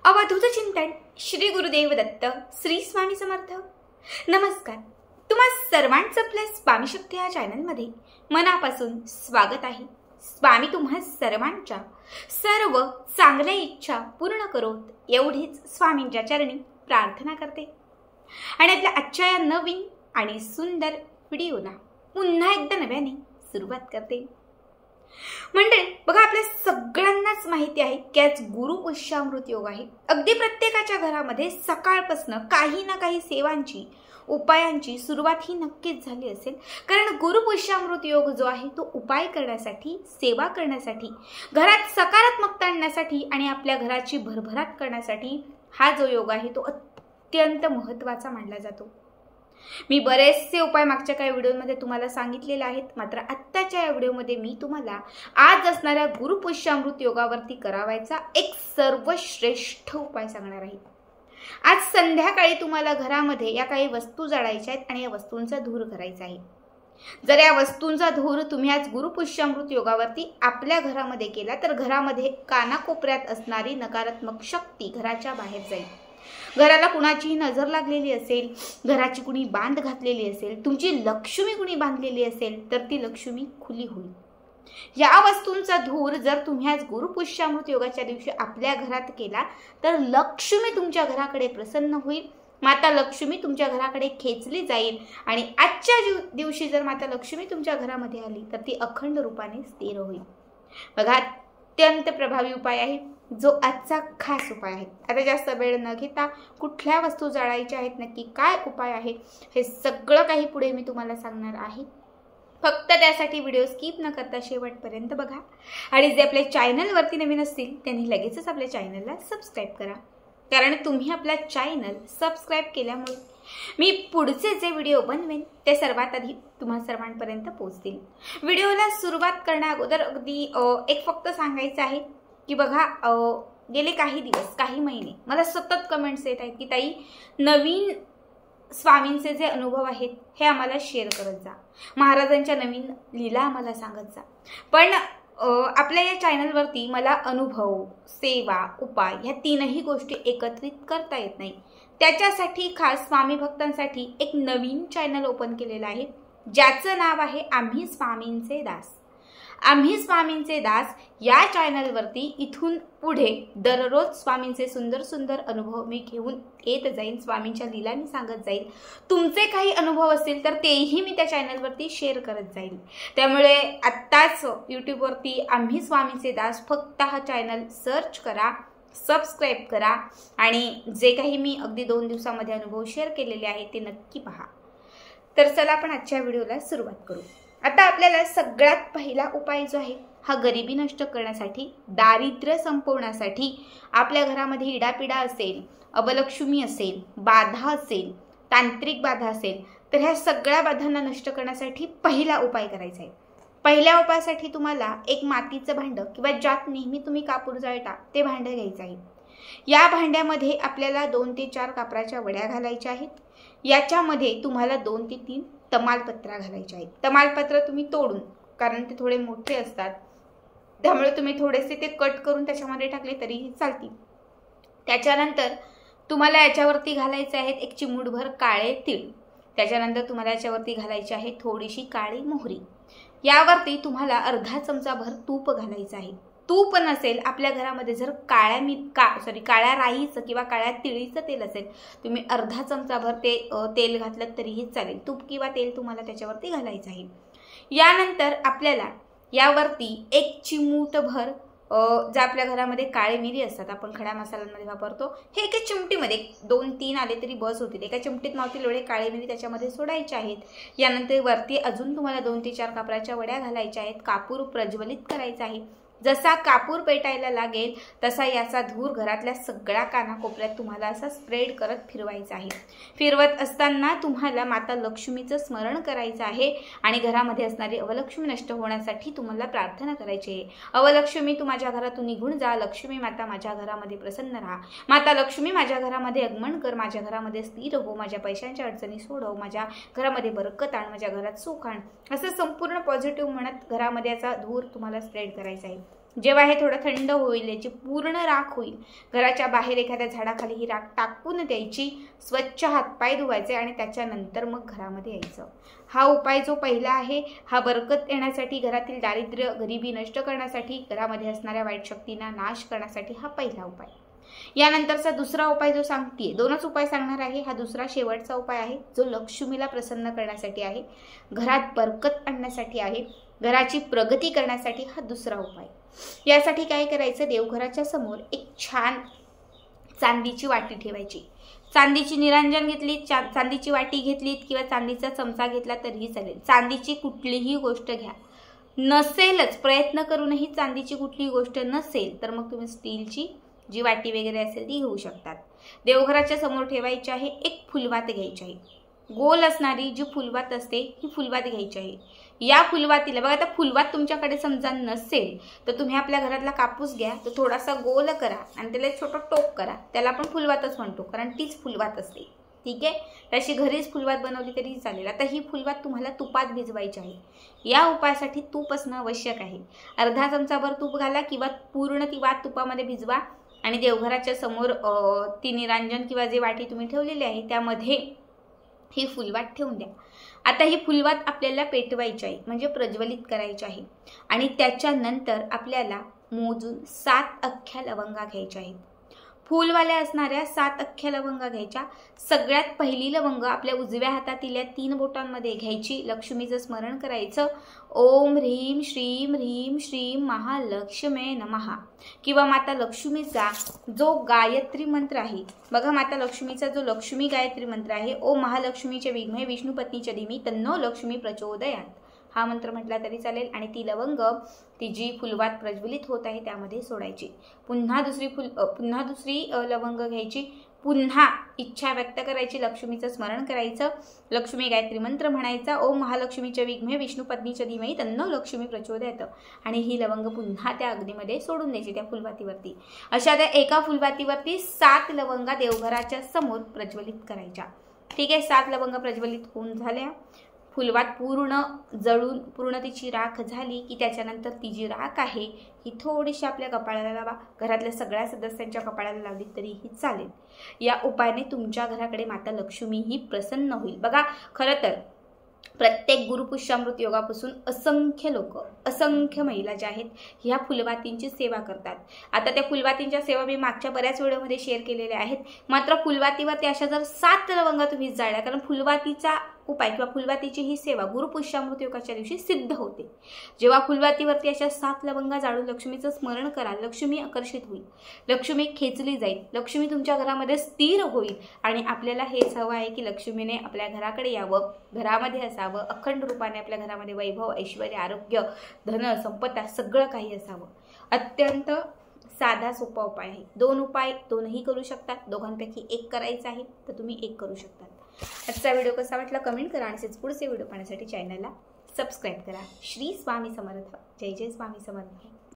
अवधूत चिंतन श्री गुरुदेव दत्त श्री स्वामी समर्थ। नमस्कार, तुम्हा सर्वांचं आपल्या स्वामी शक्ती या चॅनलमध्ये मनापासून स्वागत आहे। स्वामी तुम्हा सर्वांच्या सर्व चांगल्या इच्छा पूर्ण करोत एवढीच स्वामींच्या चरणी प्रार्थना करते आणि आपल्या आजच्या या नवीन आणि सुंदर व्हिडिओला पुन्हा एकदा नव्याने सुरुवात करते। मंडळी बघा, आपल्या सगळ्यांनाच माहिती आहे की आज गुरु पुष्यामृत योग आहे। अगदी प्रत्येकाच्या घरामध्ये सकाळपासून काही ना काही सेवांची उपायांची सुरुवात ही नक्कीच झाली असेल, कारण गुरु पुष्यामृत योग जो आहे तो उपाय करण्यासाठी, सेवा करण्यासाठी, घरात सकारात्मकता आणण्यासाठी आणि आपल्या घराची भरभराट करण्यासाठी हा जो योग आहे तो अत्यंत महत्त्वाचा मानला जातो। मी बरेचसे उपाय मागच्या काही व्हिडिओमध्ये तुम्हाला सांगितलेले आहेत, मात्र आत्ताच्या या व्हिडिओमध्ये मी तुम्हाला आज असणाऱ्या गुरु पुष्यामृत योगावरती करावायचा एक सर्वश्रेष्ठ उपाय सांगणार आहे। आज संध्याकाळी तुम्हाला घरामध्ये या काही वस्तू जाळायच्या आहेत आणि या वस्तूंचा धूर करायचा आहे। जर या वस्तूंचा धूर तुम्ही आज गुरु पुष्यामृत योगावरती आपल्या घरामध्ये केला तर घरामध्ये कानाकोपऱ्यात असणारी नकारात्मक शक्ती घराच्या बाहेर जाईल। घराला कुणाची नजर लागलेली असेल, घराची कुणी बांध घातलेली असेल, तुमची लक्ष्मी कुणी बांधलेली असेल तर ती लक्ष्मी खुली होईल। या वस्तूंचा धूर जर तुम्ही आज गुरु पुष्यामृत योगाच्या दिवशी आपल्या घरात केला तर लक्ष्मी तुमच्या घराकडे प्रसन्न होईल, माता लक्ष्मी तुमच्या घराकडे खेचली जाईल आणि आजच्या दिवशी जर माता लक्ष्मी तुमच्या घरामध्ये आली तर ती अखंड रूपाने स्थिर होईल। बघा, अत्यंत प्रभावी उपाय आहे जो आजचा खास उपाय आहे। आता जास्त वेळ न घेता कुठल्या वस्तू जाळायच्या आहेत, नक्की काय उपाय आहे, हे सगळं काही पुढे मी तुम्हाला सांगणार आहे। फक्त त्यासाठी व्हिडिओ स्किप न करता शेवटपर्यंत बघा आणि जे आपल्या चॅनलवरती नवीन असतील त्यांनी लगेचच आपल्या चॅनलला सबस्क्राईब करा, कारण तुम्ही आपला चॅनल सबस्क्राईब केल्यामुळे मी पुढचे जे व्हिडिओ बनवेन ते सर्वात आधी तुम्हा सर्वांपर्यंत पोहोचतील। व्हिडिओला सुरुवात करण्या अगोदर अगदी एक फक्त सांगायचं आहे की बघा, गेले काही दिवस, काही महिने मला सतत कमेंट्स येत आहेत की ताई, नवीन स्वामींचे जे अनुभव आहेत हे आम्हाला शेअर करत जा, महाराजांच्या नवीन लीला आम्हाला सांगत जा। पण आपल्या या चॅनलवरती मला अनुभव, सेवा, उपाय ह्या तीनही गोष्टी एकत्रित करता येत नाही। त्याच्यासाठी खास स्वामी भक्तांसाठी एक नवीन चॅनल ओपन केलेलं आहे, ज्याचं नाव आहे आम्ही स्वामींचे दास। आम्ही स्वामींचे दास या चॅनलवरती इथून पुढे दररोज स्वामींचे सुंदर सुंदर अनुभव मी घेऊन येत जाईन, स्वामींच्या लीला मी सांगत जाईल। तुमचे काही अनुभव असतील तर तेही मी त्या चॅनलवरती शेअर करत जाईल। त्यामुळे आत्ताच यूट्यूबवरती आम्ही स्वामींचे दास फक्त हा चॅनल सर्च करा, सबस्क्राईब करा आणि जे काही मी अगदी 2 दिवसामध्ये अनुभव शेअर केलेले आहेत ते नक्की पहा। तर चला आपण आजच्या व्हिडिओला सुरुवात करू। आता आपल्याला सगळ्यात पहिला उपाय जो आहे हा गरिबी नष्ट करण्यासाठी, दारिद्र्य संपवण्यासाठी, आपल्या घरामध्ये इडापिडा असेल, अबलक्ष्मी असेल, बाधा असेल, तांत्रिक बाधा असेल तर ह्या सगळ्या बाधांना नष्ट करण्यासाठी पहिला उपाय करायचा आहे। पहिल्या उपायासाठी तुम्हाला एक मातीचं भांडं किंवा ज्यात नेहमी तुम्ही कापूर जाळता ते भांडं घ्यायचं आहे। या भांड्यामध्ये आपल्याला 2 ते 4 कापराच्या वड्या घालायच्या आहेत। याच्यामध्ये तुम्हाला 2 ते 3 तमालपत्र घालायचे आहेत। तमालपत्र तुम्ही तोडून, कारण ते थोडे मोठे असतात त्यामुळे तुम्ही थोडेसे ते कट करून त्याच्यामध्ये टाकले तरीही चालतील। त्याच्यानंतर तुम्हाला याच्यावरती घालायचे आहेत एक चिमूटभर काळे तीळ। त्याच्यानंतर तुम्हाला याच्यावरती घालायची आहे थोडीशी काळी मोहरी। यावरती तुम्हाला अर्धा चमचाभर तूप घालायचं आहे। तूप नसेल आपल्या घरामध्ये, जर काळ्या राईचं किंवा काळ्या तिळीचं तेल असेल, तुम्ही अर्धा चमचाभर ते तेल घातलं तरीही चालेल। तूप किंवा तेल तुम्हाला त्याच्यावरती घालायचं आहे। यानंतर आपल्याला यावरती एक चिमूटभर ज्या आपल्या घरामध्ये काळे मिरी असतात, आपण खड्या मसाल्यांमध्ये वापरतो, हे एका चिमटीमध्ये 2-3 आले तरी बस होतील। एका चिमटीत मावतील एवढे काळे मिरी त्याच्यामध्ये सोडायचे आहेत। यानंतर वरती अजून तुम्हाला 2 ते 4 कापराच्या वड्या घालायच्या आहेत। कापूर प्रज्वलित करायचा आहे। जसा कापूर पेटायला लागेल तसा याचा धूर घरातल्या सगळ्या कानाकोपऱ्यात तुम्हाला असा स्प्रेड करत फिरवायचा आहे। फिरवत असताना तुम्हाला माता लक्ष्मीचं स्मरण करायचं आहे आणि घरामध्ये असणारी अवलक्ष्मी नष्ट होण्यासाठी तुम्हाला प्रार्थना करायची आहे। अवलक्ष्मी तू माझ्या घरातून निघून जा, लक्ष्मी माता माझ्या घरामध्ये प्रसन्न राहा, माता लक्ष्मी माझ्या घरामध्ये आगमन कर, माझ्या घरामध्ये स्थिर हो, माझ्या पैशांच्या अडचणी सोडव, माझ्या घरामध्ये बरकत आण, माझ्या घरात सुख आण, असं संपूर्ण पॉझिटिव्ह म्हणत घरामध्ये याचा धूर तुम्हाला स्प्रेड करायचा आहे। जेव्हा हे थोडं थंड होईल, याची पूर्ण राख होईल, घराच्या बाहेर एखाद्या झाडाखाली ही राख टाकून द्यायची, स्वच्छ हातपाय धुवायचे आणि त्याच्यानंतर मग घरामध्ये यायचं. हा उपाय जो पहिला आहे हा बरकत येण्यासाठी, घरातील दारिद्र्य गरिबी नष्ट करण्यासाठी, घरामध्ये असणाऱ्या वाईट शक्तींना नाश करण्यासाठी हा पहिला उपाय. यानंतरचा दुसरा उपाय जो सांगतेय, दोनच उपाय सांगणार आहे, हा दुसरा शेवटचा उपाय आहे जो लक्ष्मीला प्रसन्न करण्यासाठी आहे, घरात बरकत आणण्यासाठी आहे, घराची प्रगती करण्यासाठी हा दुसरा उपाय. यासाठी काय करायचं, देवघराच्या समोर एक छान चांदीची वाटी ठेवायची. चांदीची निरांजन घेतली, चांदीची वाटी घेतलीत किंवा चांदीचा चमचा घेतला तरीही चालेल. चांदीची कुठलीही गोष्ट घ्या. नसेलच, प्रयत्न करूनही चांदीची कुठलीही गोष्ट नसेल तर मग तुम्ही स्टीलची जी वाटी वगैरे असेल ती घेऊ शकतात. देवघराच्या समोर ठेवायची आहे. एक फुलवात घ्यायची आहे, गोल असणारी जी फुलवात असते ही फुलवात घ्यायची आहे. या फुलवातीला बघा, आता फुलवात तुमच्याकडे समजा नसेल तर तुम्ही आपल्या घरातला कापूस घ्या, तो थोडासा गोल करा आणि त्याला एक छोटं टोक करा, त्याला आपण फुलवातच म्हणतो कारण तीच फुलवात असते. ठीक आहे, तशी घरीच फुलवात बनवली तरी चालेल. आता ही फुलवात तुम्हाला तुपात भिजवायची आहे. या उपायासाठी तूप असणं आवश्यक आहे. अर्धा चमचाभर तूप घाला किंवा पूर्ण ती वात तुपामध्ये भिजवा आणि देवघराच्या समोर ती निरांजन किंवा जे वाटी तुम्ही ठेवलेली आहे त्यामध्ये ही फुलवात ठेवून द्या. आता ही फुलवात आपल्याला पेटवायची आहे, म्हणजे प्रज्वलित करायची आहे आणि त्याच्यानंतर आपल्याला मोजून 7 अख्ख्या लवंगा घ्यायच्या आहेत. फुलवाल्या असणाऱ्या 7 अख्ख्या लवंगा घ्यायच्या. सगळ्यात पहिली लवंग आपल्या उजव्या हातातील 3 बोटांमध्ये घ्यायची. लक्ष्मीचं स्मरण करायचं. ओम ह्रीम श्रीम महालक्ष्मी नमः किंवा माता लक्ष्मीचा जो गायत्री मंत्र आहे बघा, माता लक्ष्मीचा जो लक्ष्मी गायत्री मंत्र आहे, ओम महालक्ष्मीचे विघ्ने विष्णू पत्नीच्या धीमी तन्नो लक्ष्मी प्रचोदयात, हा मंत्र म्हटला तरी चालेल. आणि ती लवंग ती जी फुलवात प्रज्वलित होत आहे त्यामध्ये सोडायची. पुन्हा दुसरी लवंग घ्यायची. पुन्हा इच्छा व्यक्त करायची, लक्ष्मीचं स्मरण करायचं, लक्ष्मी गायत्री मंत्र म्हणायचा, ओम महालक्ष्मीच्या विघ्ने विष्णू पत्नीच्या धीमहि तन्नो लक्ष्मी प्रचोदयात, आणि ही लवंग पुन्हा त्या अग्नीमध्ये सोडून द्यायची त्या फुलवातीवरती. अशा त्या एका फुलवातीवरती 7 लवंगा देवघराच्या समोर प्रज्वलित करायच्या. ठीक आहे, 7 लवंगा प्रज्वलित होऊन झाल्या. फुलवात पूर्ण जळून पूर्ण तिची राख झाली की त्याच्यानंतर ती जी राख आहे ही थोडीशी आपल्या कपाळाला लावा. घरातल्या सगळ्या सदस्यांच्या कपाळाला लावली तरीही चालेल. या उपायाने तुमच्या घराकडे माता लक्ष्मी ही प्रसन्न होईल. बघा, खरं तर प्रत्येक गुरुपुष्यामृत योगापासून असंख्य लोक, असंख्य महिला ज्या आहेत ह्या फुलवातींची सेवा करतात. आता त्या फुलवातींच्या सेवा मी मागच्या बऱ्याच व्हिडिओमध्ये शेअर केलेल्या आहेत. मात्र फुलवातीवरती अशा जर 7 लवंगा तुम्ही जाळल्या, कारण फुलवातीचा उपाय किंवा फुलवातीची ही सेवा गुरुपुष्यामृत योगाच्या दिवशी सिद्ध होते. जेव्हा फुलवातीवरती अशा 7 लवंगा जाळून लक्ष्मीचं स्मरण कराल, लक्ष्मी आकर्षित होईल, लक्ष्मी खेचली जाईल, लक्ष्मी तुमच्या घरामध्ये स्थिर होईल. आणि आपल्याला हेच हवं आहे की लक्ष्मीने आपल्या घराकडे यावं, घरामध्ये असावं, अखंड रूपाने आपल्या घरामध्ये वैभव, ऐश्वर्य, आरोग्य, धन, संपदा सगळं काही असावं. अत्यंत साधा सोपा उपाय आहे. 2 उपाय दोनही करू शकतात. दोघांपैकी एक करायचा आहे तर तुम्ही एक करू शकतात. आजचा व्हिडिओ कसा वाटला कमेंट करा आणि पुढचे व्हिडिओ पाहण्यासाठी चॅनलला सबस्क्राईब करा. श्री स्वामी समर्थ. जय जय स्वामी समर्थ.